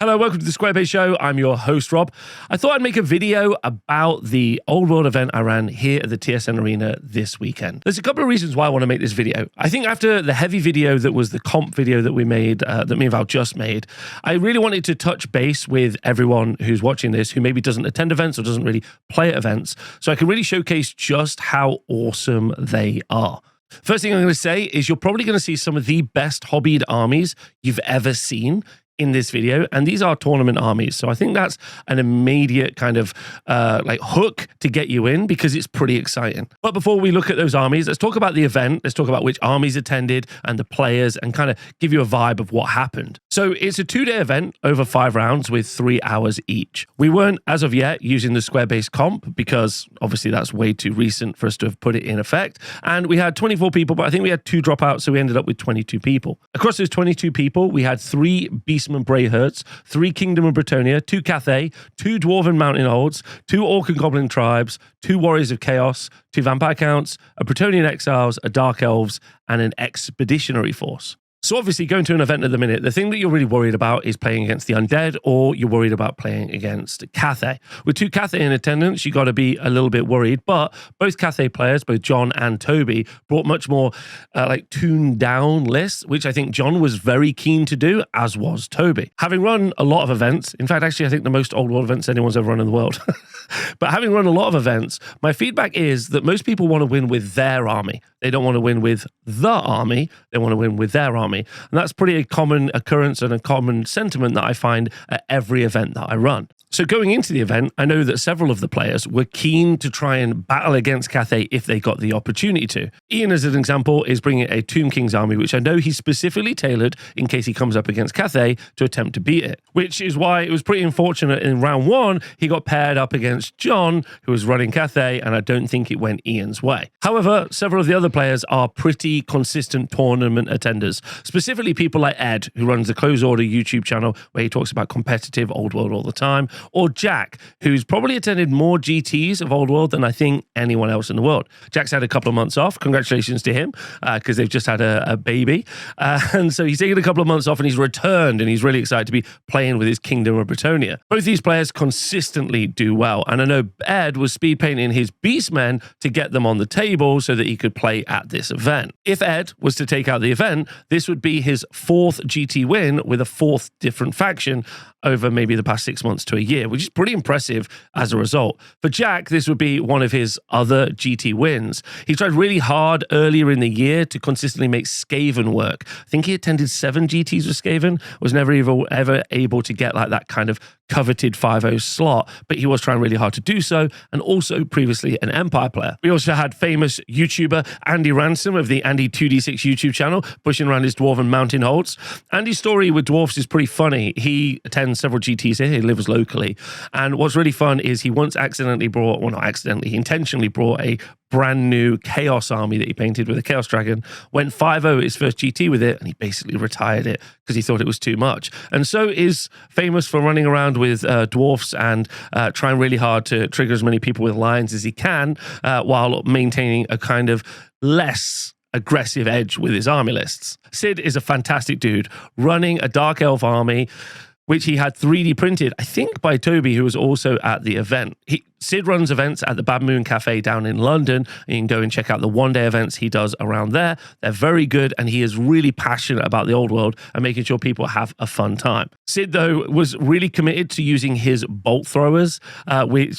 Hello, welcome to the Squarebase Show. I'm your host, Rob. I thought I'd make a video about the Old World event I ran here at the TSN Arena this weekend. There's a couple of reasons why I want to make this video. I think after the heavy video that was the comp video that we made, that me and Val just made, I really wanted to touch base with everyone who's watching this who maybe doesn't attend events or doesn't really play at events, so I can really showcase just how awesome they are. First thing I'm going to say is you're probably going to see some of the best hobbied armies you've ever seen in this video, and these are tournament armies, so I think that's an immediate kind of hook to get you in because it's pretty exciting. But before we look at those armies, let's talk about the event. Let's talk about which armies attended and the players and kind of give you a vibe of what happened. So it's a 2-day event over 5 rounds with 3 hours each. We weren't, as of yet, using the Squarebase comp because obviously that's way too recent for us to have put it in effect, and we had 24 people, but I think we had 2 dropouts, so we ended up with 22 people. Across those 22 people, we had 3 Beastmen Brayherds, 3 Kingdom of Bretonnia, 2 Cathay, 2 Dwarven Mountain Holds, 2 Orc and Goblin Tribes, 2 Warriors of Chaos, 2 Vampire Counts, a Bretonnian Exiles, a Dark Elves, and an Expeditionary Force. So obviously going to an event at the minute, the thing that you're really worried about is playing against the undead, or you're worried about playing against Cathay. With 2 Cathay in attendance, you got to be a little bit worried, but both Cathay players, both John and Toby, brought much more tuned down lists, which I think John was very keen to do, as was Toby. Having run a lot of events, in fact, actually I think the most Old World events anyone's ever run in the world, but having run a lot of events, my feedback is that most people want to win with their army. They don't want to win with the army, they want to win with their army. And that's pretty a common occurrence and a common sentiment that I find at every event that I run. So going into the event, I know that several of the players were keen to try and battle against Cathay if they got the opportunity to. Ian, as an example, is bringing a Tomb King's army, which I know he specifically tailored in case he comes up against Cathay to attempt to beat it, which is why it was pretty unfortunate in round 1, he got paired up against John, who was running Cathay, and I don't think it went Ian's way. However, several of the other players are pretty consistent tournament attenders, specifically people like Ed, who runs the Close Order YouTube channel, where he talks about competitive Old World all the time, or Jack, who's probably attended more GTs of Old World than I think anyone else in the world. Jack's had a couple of months off. Congratulations to him, because they've just had a baby. And so he's taken a couple of months off and he's returned, and he's really excited to be playing with his Kingdom of Bretonnia. Both these players consistently do well, and I know Ed was speed painting his Beastmen to get them on the table so that he could play at this event. If Ed was to take out the event, this would be his 4th GT win with a 4th different faction over maybe the past 6 months to a year, which is pretty impressive as a result. For Jack, this would be one of his other GT wins. He tried really hard earlier in the year to consistently make Skaven work. I think he attended 7 GTs with Skaven, was never ever able to get like that kind of coveted 5-0 slot, but he was trying really hard to do so, and also previously an Empire player. We also had famous YouTuber Andy Ransom of the Andy 2D6 YouTube channel pushing around his Dwarven Mountain Holds. Andy's story with dwarfs is pretty funny. He attends several GTs here, he lives locally, and what's really fun is he once accidentally brought, well not accidentally, he intentionally brought a brand new Chaos army that he painted with a Chaos Dragon, went 5-0 his first GT with it, and he basically retired it because he thought it was too much. And so is famous for running around with dwarfs and trying really hard to trigger as many people with lions as he can, while maintaining a kind of less aggressive edge with his army lists. Sid is a fantastic dude, running a Dark Elf army, which he had 3D printed, I think by Toby, who was also at the event. Sid runs events at the Bad Moon Cafe down in London. You can go and check out the one-day events he does around there. They're very good, and he is really passionate about the Old World and making sure people have a fun time. Sid, though, was really committed to using his bolt throwers,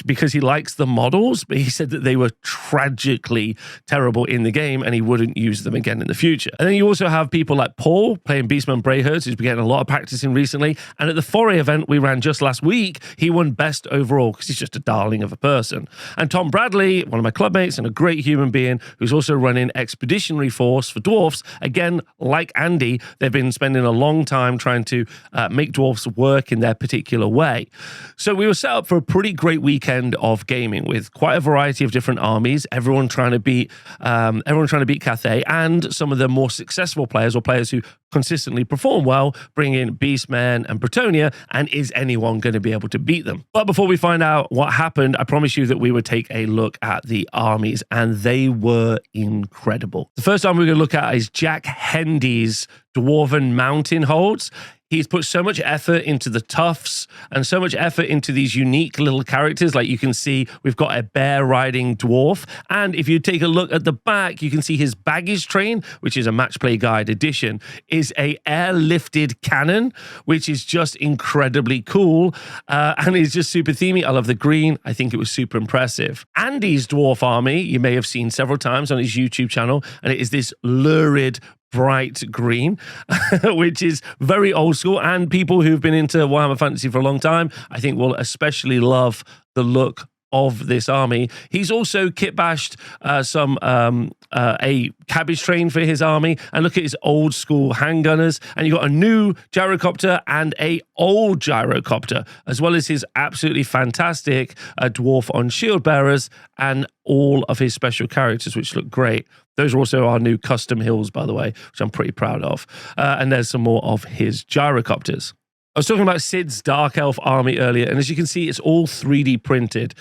because he likes the models, but he said that they were tragically terrible in the game, and he wouldn't use them again in the future. And then you also have people like Paul playing Beastmen Brayherds, who's been getting a lot of practice in recently. And at the Foray event we ran just last week, he won best overall because he's just a darling of a person. And Tom Bradley, one of my clubmates and a great human being, who's also running Expeditionary Force for dwarfs, again, like Andy, they've been spending a long time trying to make dwarfs work in their particular way. So we were set up for a pretty great weekend of gaming with quite a variety of different armies, everyone trying to beat Cathay, and some of the more successful players, or players who consistently perform well, bring in Beastmen and Bretonnia, and is anyone going to be able to beat them? But before we find out what happened, I promise you that we would take a look at the armies, and they were incredible. The first army we're going to look at is Jack Hendy's Dwarven Mountain Holds. He's put so much effort into the tufts and so much effort into these unique little characters. Like you can see, we've got a bear riding dwarf. And if you take a look at the back, you can see his baggage train, which is a match play guide edition, is a airlifted cannon, which is just incredibly cool. And it's just super themey. I love the green. I think it was super impressive. Andy's dwarf army, you may have seen several times on his YouTube channel, and it is this lurid bright green, which is very old school, and people who've been into Warhammer Fantasy for a long time, I think will especially love the look of this army. He's also kitbashed a cabbage train for his army, and look at his old school handgunners, and you got a new gyrocopter and a old gyrocopter, as well as his absolutely fantastic dwarf on shield bearers and all of his special characters, which look great. Those are also our new custom hills, by the way, which I'm pretty proud of. And there's some more of his gyrocopters. I was talking about Sid's Dark Elf army earlier, and as you can see, it's all 3D printed.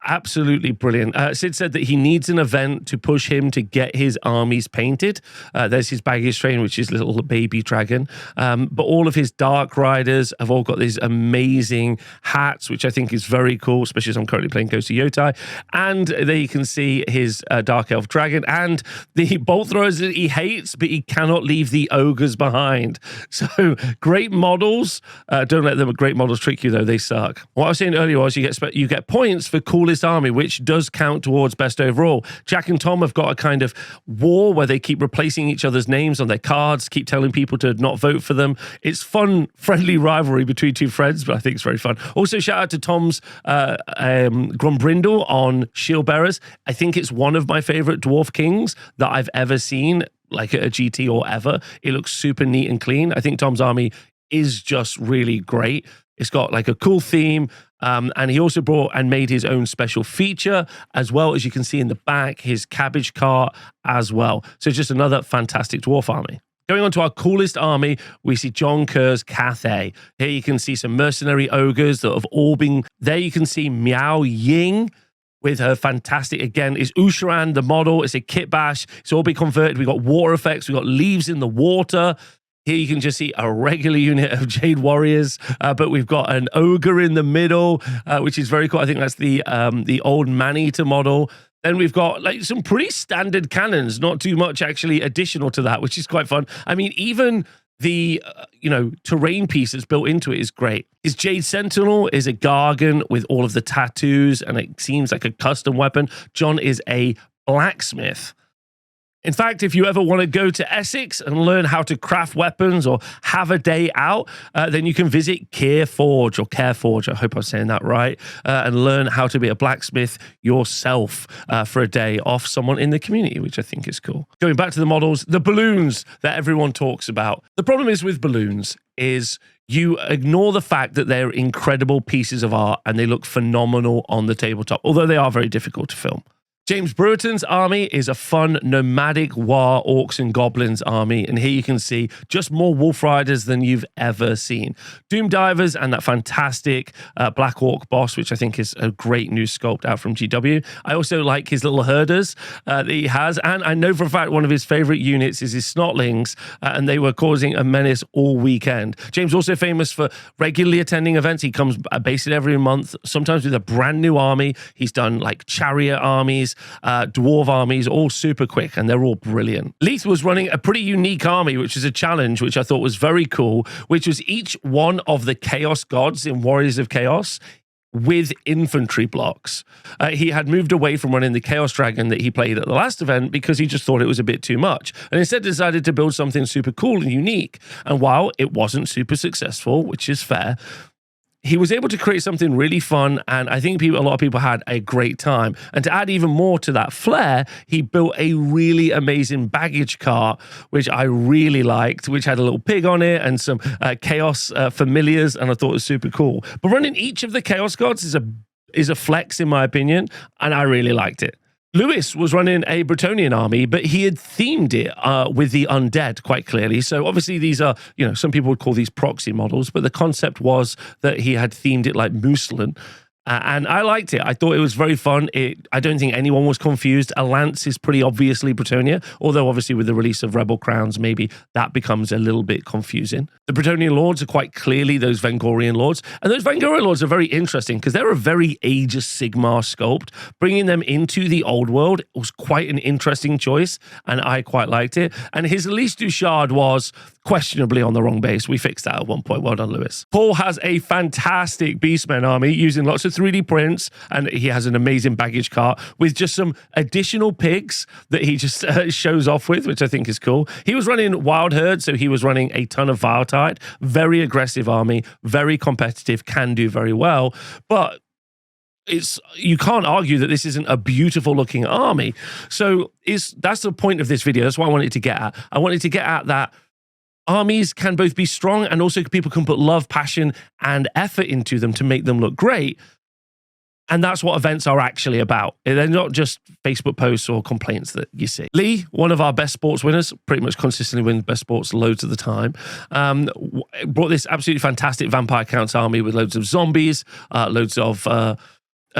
Absolutely brilliant. Sid said that he needs an event to push him to get his armies painted. There's his baggage train, which is little baby dragon. But all of his Dark Riders have all got these amazing hats, which I think is very cool, especially as I'm currently playing Ghost of Yotai. And there you can see his Dark Elf dragon and the bolt throwers that he hates, but he cannot leave the ogres behind. So great models. Don't let them great models trick you, though. They suck. What I was saying earlier was you get points for coolest army, which does count towards best overall. Jack and Tom have got a kind of war where they keep replacing each other's names on their cards, keep telling people to not vote for them. It's fun, friendly rivalry between two friends, but I think it's very fun. Also, shout out to Tom's Grumbrindle on shield bearers. I think it's one of my favorite dwarf kings that I've ever seen, like at a GT or ever. It looks super neat and clean. I think Tom's army is just really great. It's got like a cool theme. And he also brought and made his own special feature, as well as you can see in the back, his cabbage cart as well. So just another fantastic dwarf army. Going on to our coolest army, we see John Kerr's Cathay. Here you can see some mercenary ogres that have all been... There you can see Miao Ying with her fantastic, again, is Usharan the model. It's a kit bash. It's all been converted. We've got water effects. We've got leaves in the water. Here you can just see a regular unit of Jade Warriors, but we've got an ogre in the middle, which is very cool. I think that's the old man-eater model. Then we've got like some pretty standard cannons, not too much actually additional to that, which is quite fun. I mean, even the terrain pieces built into it is great. His Jade Sentinel is a Gargan with all of the tattoos, and it seems like a custom weapon. John is a blacksmith. In fact, if you ever want to go to Essex and learn how to craft weapons or have a day out, then you can visit Careforge, I hope I'm saying that right, and learn how to be a blacksmith yourself for a day off someone in the community, which I think is cool. Going back to the models, the balloons that everyone talks about. The problem is with balloons is you ignore the fact that they're incredible pieces of art and they look phenomenal on the tabletop, although they are very difficult to film. James Brereton's army is a fun nomadic war orcs and goblins army, and here you can see just more wolf riders than you've ever seen. Doom Divers and that fantastic Black Orc boss, which I think is a great new sculpt out from GW. I also like his little herders that he has, and I know for a fact one of his favorite units is his Snotlings, and they were causing a menace all weekend. James also famous for regularly attending events. He comes basically every month, sometimes with a brand new army. He's done like chariot armies, dwarf armies, all super quick, and they're all brilliant. Leith was running a pretty unique army, which is a challenge, which I thought was very cool, which was each one of the Chaos Gods in Warriors of Chaos with infantry blocks. He had moved away from running the Chaos Dragon that he played at the last event because he just thought it was a bit too much, and instead decided to build something super cool and unique. And while it wasn't super successful, which is fair, he was able to create something really fun, and I think a lot of people had a great time. And to add even more to that flair, he built a really amazing baggage cart, which I really liked, which had a little pig on it and some chaos familiars, and I thought it was super cool. But running each of the Chaos Gods is a flex, in my opinion, and I really liked it. Lewis was running a Bretonian army, but he had themed it with the undead quite clearly. So obviously these are, some people would call these proxy models, but the concept was that he had themed it like Muslin. And I liked it. I thought it was very fun. I don't think anyone was confused. A lance is pretty obviously Bretonnia, although obviously with the release of Rebel Crowns, maybe that becomes a little bit confusing. The Bretonnian Lords are quite clearly those Vengorian Lords. And those Vengorian Lords are very interesting because they're a very Age of Sigmar sculpt. Bringing them into the old world was quite an interesting choice, and I quite liked it. And his Elise Duchard was questionably on the wrong base. We fixed that at one point. Well done, Lewis. Paul has a fantastic Beastmen army using lots of 3D prints, and he has an amazing baggage cart with just some additional pigs that he just shows off with, which I think is cool. He was running Wild Herd, so he was running a ton of Viletide. Very aggressive army, very competitive, can do very well, but you can't argue that this isn't a beautiful looking army. So that's the point of this video. That's what I wanted to get at. I wanted to get at that armies can both be strong and also people can put love, passion, and effort into them to make them look great. And that's what events are actually about. They're not just Facebook posts or complaints that you see. Lee, one of our best sports winners, pretty much consistently wins best sports loads of the time, brought this absolutely fantastic Vampire Counts army with loads of zombies, loads of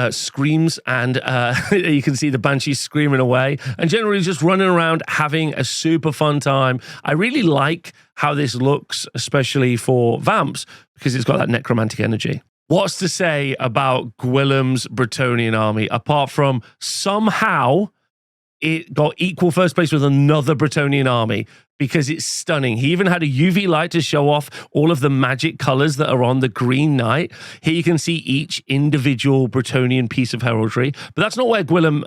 screams, and you can see the banshees screaming away and generally just running around having a super fun time. I really like how this looks, especially for Vamps, because it's got that necromantic energy. What's to say about Gwillem's Bretonnian army apart from somehow it got equal first place with another Bretonnian army? Because it's stunning. He even had a UV light to show off all of the magic colors that are on the Green Knight. Here you can see each individual Bretonnian piece of heraldry, but that's not where Gwillem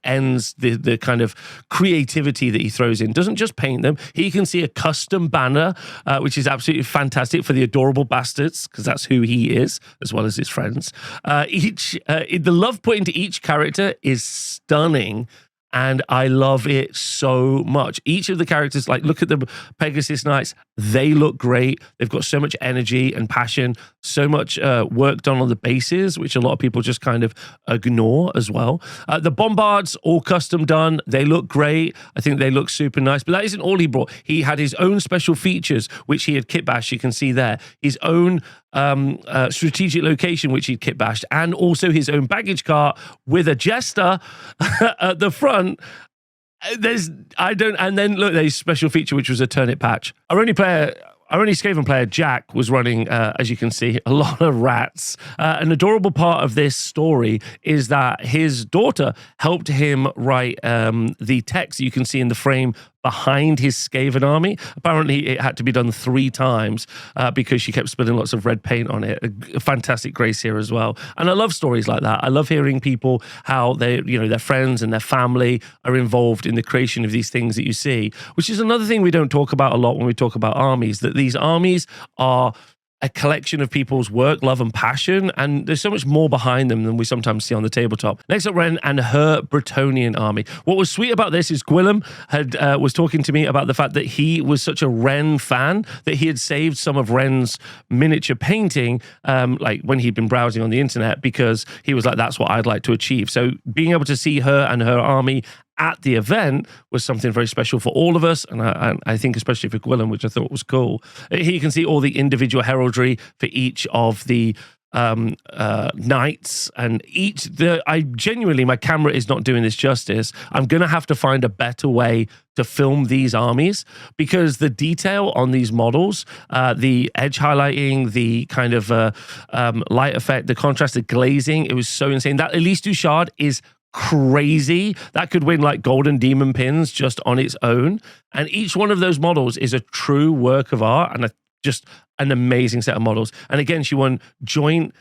ends the kind of creativity that he throws in. Doesn't just paint them. Here you can see a custom banner, which is absolutely fantastic for the adorable bastards, because that's who he is, as well as his friends. The love put into each character is stunning. And I love it so much. Each of the characters, like look at the Pegasus Knights, they look great. They've got so much energy and passion, so much work done on the bases, which a lot of people just kind of ignore as well. The Bombards, all custom done. They look great. I think they look super nice. But that isn't all he brought. He had his own special features, which he had kit bashed. You can see there. His own strategic location, which he'd kit bashed, and also his own baggage cart with a jester at the front. And then look, there's special feature, which was a turnip patch. Our only Skaven player, Jack, was running, as you can see, a lot of rats. An adorable part of this story is that his daughter helped him write the text you can see in the frame behind his Skaven army. Apparently, it had to be done 3 times because she kept spilling lots of red paint on it. A fantastic grace here as well. And I love stories like that. I love hearing people, how their friends and their family are involved in the creation of these things that you see, which is another thing we don't talk about a lot when we talk about armies, that these armies are a collection of people's work, love, and passion, and there's so much more behind them than we sometimes see on the tabletop. Next up, Ren and her Bretonnian army. What was sweet about this is Gwillem was talking to me about the fact that he was such a Ren fan that he had saved some of Ren's miniature painting, like when he'd been browsing on the internet, because he was like, that's what I'd like to achieve. So being able to see her and her army at the event was something very special for all of us, and I think especially for Gwillem, which I thought was cool. Here you can see all the individual heraldry for each of the knights, and I genuinely, my camera is not doing this justice. I'm gonna have to find a better way to film these armies, because the detail on these models, the edge highlighting, the kind of light effect, the contrast, the glazing, it was so insane. That Elise Duchard is crazy. That could win like golden demon pins just on its own. And each one of those models is a true work of art and just an amazing set of models. And again, she won joint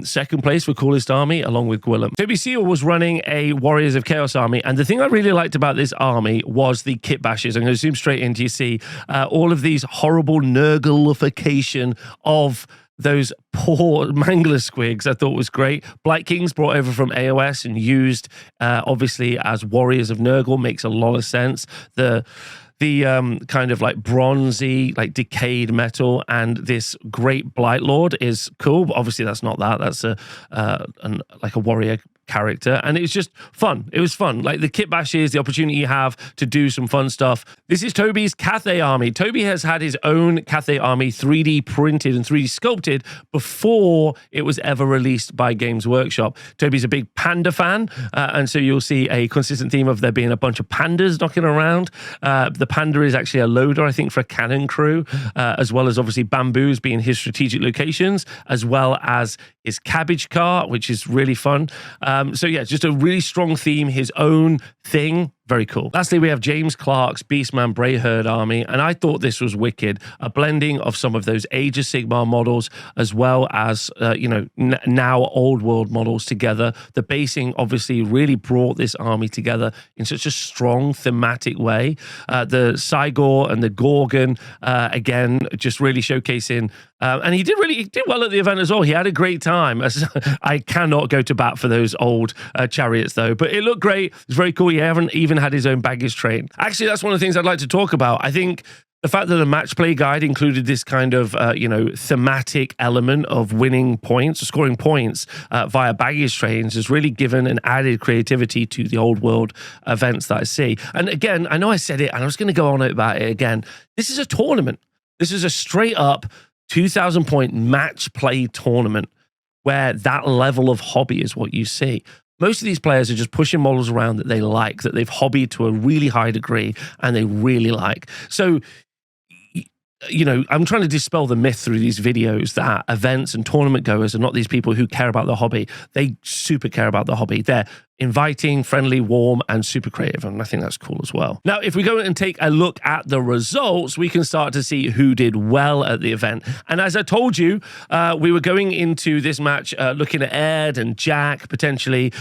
second place for coolest army along with Gwillem. Toby Seal was running a Warriors of Chaos army, and the thing I really liked about this army was the kit bashes. I'm going to zoom straight into, you see all of these horrible Nurglification of those poor Mangler squigs. I thought was great. Blight Kings brought over from AOS and used obviously as Warriors of Nurgle makes a lot of sense. The kind of like bronzy, like decayed metal, and this great Blight Lord is cool. But obviously that's not that. That's like a warrior character, and it was just fun. It was fun. Like the kit bashes, the opportunity you have to do some fun stuff. This is Toby's Cathay army. Toby has had his own Cathay army 3D printed and 3D sculpted before it was ever released by Games Workshop. Toby's a big panda fan, and so you'll see a consistent theme of there being a bunch of pandas knocking around. The panda is actually a loader, I think, for a cannon crew, as well as obviously bamboos being his strategic locations, as well as his cabbage cart, which is really fun. So yeah, just a really strong theme, his own thing. Very cool. Lastly, we have James Clark's Beastman Brayherd army, and I thought this was wicked. A blending of some of those Age of Sigmar models, as well as, now Old World models together. The basing obviously really brought this army together in such a strong thematic way. The Cygor and the Gorgon, again, just really showcasing. And he did well at the event as well. He had a great time. I cannot go to bat for those old chariots, though, but it looked great. It's very cool. He haven't even had his own baggage train. Actually, that's one of the things I'd like to talk about. I think the fact that the match play guide included this kind of, thematic element of winning points, scoring points via baggage trains has really given an added creativity to the Old World events that I see. And again, I know I said it, and I was going to go on about it again. This is a tournament. This is a straight up 2,000 point match play tournament where that level of hobby is what you see. Most of these players are just pushing models around that they like, that they've hobbied to a really high degree and they really like. So, I'm trying to dispel the myth through these videos that events and tournament goers are not these people who care about the hobby. They super care about the hobby. They're inviting, friendly, warm, and super creative, and I think that's cool as well. Now, if we go and take a look at the results, we can start to see who did well at the event. And as I told you, we were going into this match looking at Ed and Jack, potentially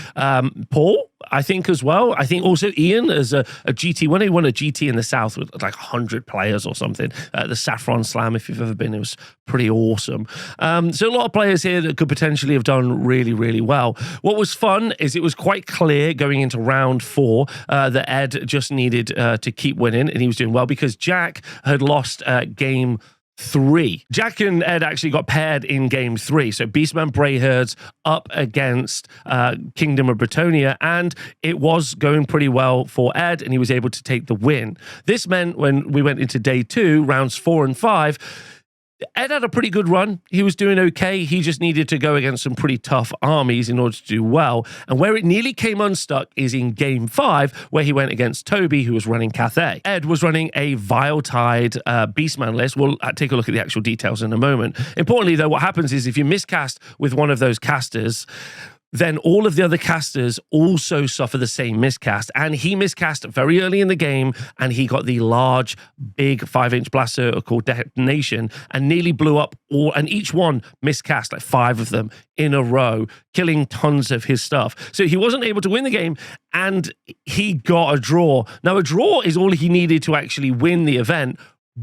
Paul, I think, as well. I think also Ian as a GT winner. He won a GT in the South with like 100 players or something. The Saffron Slam, if you've ever been, it was pretty awesome. So a lot of players here that could potentially have done really, really well. What was fun is it was quite clear going into round 4 that Ed just needed to keep winning, and he was doing well because Jack had lost game 3. Jack and Ed actually got paired in game 3. So Beastman Brayherds up against Kingdom of Bretonia, and it was going pretty well for Ed, and he was able to take the win. This meant when we went into day 2, rounds 4 and 5, Ed had a pretty good run. He was doing okay. He just needed to go against some pretty tough armies in order to do well. And where it nearly came unstuck is in game 5, where he went against Toby, who was running Cathay. Ed was running a Viletide Beastman list. We'll take a look at the actual details in a moment. Importantly, though, what happens is if you miscast with one of those casters, then all of the other casters also suffer the same miscast. And he miscast very early in the game, and he got the large, big 5-inch blaster called Detonation and nearly blew up all, and each one miscast, like 5 of them in a row, killing tons of his stuff. So he wasn't able to win the game, and he got a draw. Now, a draw is all he needed to actually win the event.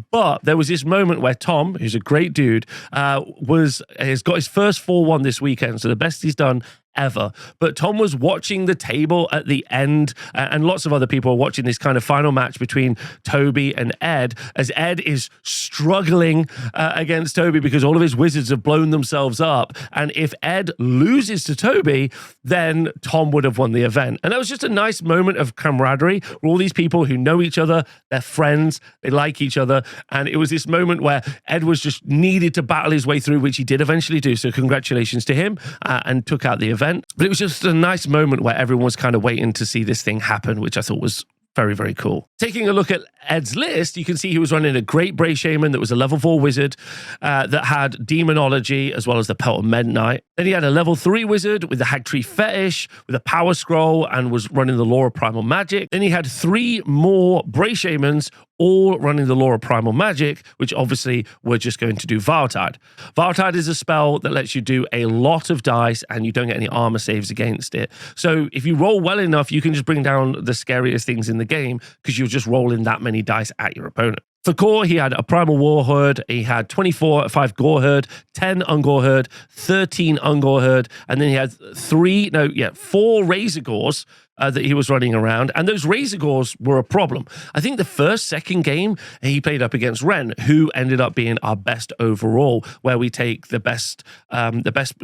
But there was this moment where Tom, who's a great dude, has got his first 4-1 this weekend, so the best he's done ever. But Tom was watching the table at the end, and lots of other people are watching this kind of final match between Toby and Ed, as Ed is struggling against Toby because all of his wizards have blown themselves up. And if Ed loses to Toby, then Tom would have won the event. And that was just a nice moment of camaraderie where all these people who know each other, they're friends, they like each other. And it was this moment where Ed was just needed to battle his way through, which he did eventually do. So congratulations to him, and took out the event. But it was just a nice moment where everyone was kind of waiting to see this thing happen, which I thought was very, very cool. Taking a look at Ed's list, you can see he was running a great Bray Shaman that was a level 4 wizard that had Demonology as well as the Pelt of Midnight. Then he had a level 3 wizard with the Hagtree Fetish, with a Power Scroll, and was running the Law of Primal Magic. Then he had 3 more Bray Shamans, all running the Law of Primal Magic, which obviously were just going to do Viletide. Viletide is a spell that lets you do a lot of dice, and you don't get any armor saves against it. So if you roll well enough, you can just bring down the scariest things in the game because you're just rolling that many dice at your opponent. For core, he had a Primal Warherd, he had 24 5 Goreherd, 10 Ungoreherd, 13 Ungoreherd, and then he had 4 Razor Gores, that he was running around, and those Razor Gores were a problem. I think the second game, he played up against Ren, who ended up being our best overall, where we take the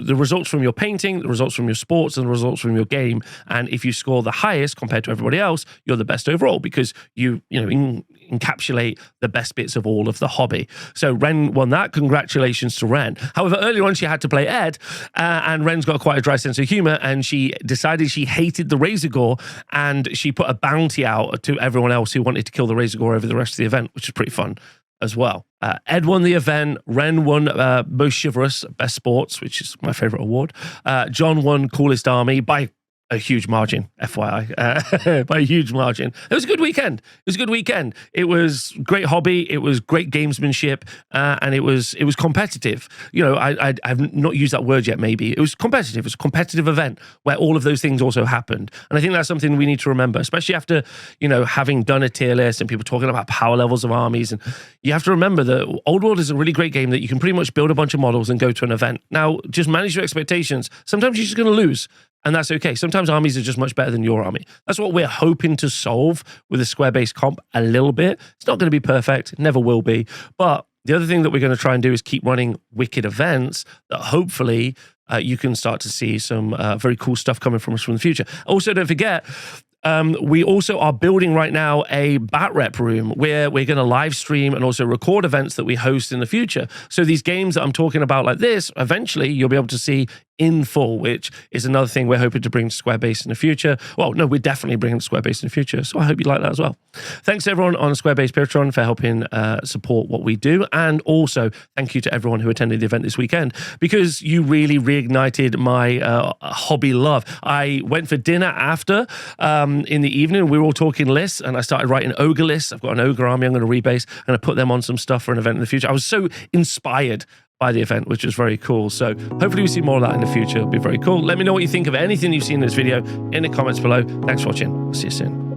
results from your painting, the results from your sports, and the results from your game, and if you score the highest compared to everybody else, you're the best overall because you encapsulate the best bits of all of the hobby. So Ren won that. Congratulations to Ren. However, earlier on, she had to play Ed, and Ren's got quite a dry sense of humor, and she decided she hated the Razor Gore, and she put a bounty out to everyone else who wanted to kill the Razor Gore over the rest of the event, which is pretty fun as well. Ed won the event. Ren won Most Chivalrous, Best Sports, which is my favorite award. John won Coolest Army by a huge margin, FYI, by a huge margin. It was a good weekend. It was great hobby. It was great gamesmanship, and it was competitive. I've not used that word yet. Maybe it was competitive. It was a competitive event where all of those things also happened, and I think that's something we need to remember, especially after having done a tier list and people talking about power levels of armies. And you have to remember that Old World is a really great game that you can pretty much build a bunch of models and go to an event. Now, just manage your expectations. Sometimes you're just going to lose. And that's okay. Sometimes armies are just much better than your army. That's what we're hoping to solve with a square-based comp a little bit. It's not going to be perfect. It never will be. But the other thing that we're going to try and do is keep running wicked events that hopefully you can start to see some very cool stuff coming from us from the future. Also, don't forget, we also are building right now a bat rep room where we're going to live stream and also record events that we host in the future. So these games that I'm talking about like this, eventually you'll be able to see in full, which is another thing we're hoping to bring to Squarebase in the future. Well, no, we're definitely bringing Squarebase in the future. So I hope you like that as well. Thanks everyone on Squarebase Patreon for helping support what we do. And also thank you to everyone who attended the event this weekend, because you really reignited my hobby love. I went for dinner after in the evening. We were all talking lists and I started writing ogre lists. I've got an ogre army I'm going to rebase. I'm going to put them on some stuff for an event in the future. I was so inspired by the event, which was very cool. So hopefully we see more of that in the future. It'll be very cool. Let me know what you think of anything you've seen in this video in the comments below. Thanks for watching. I'll see you soon.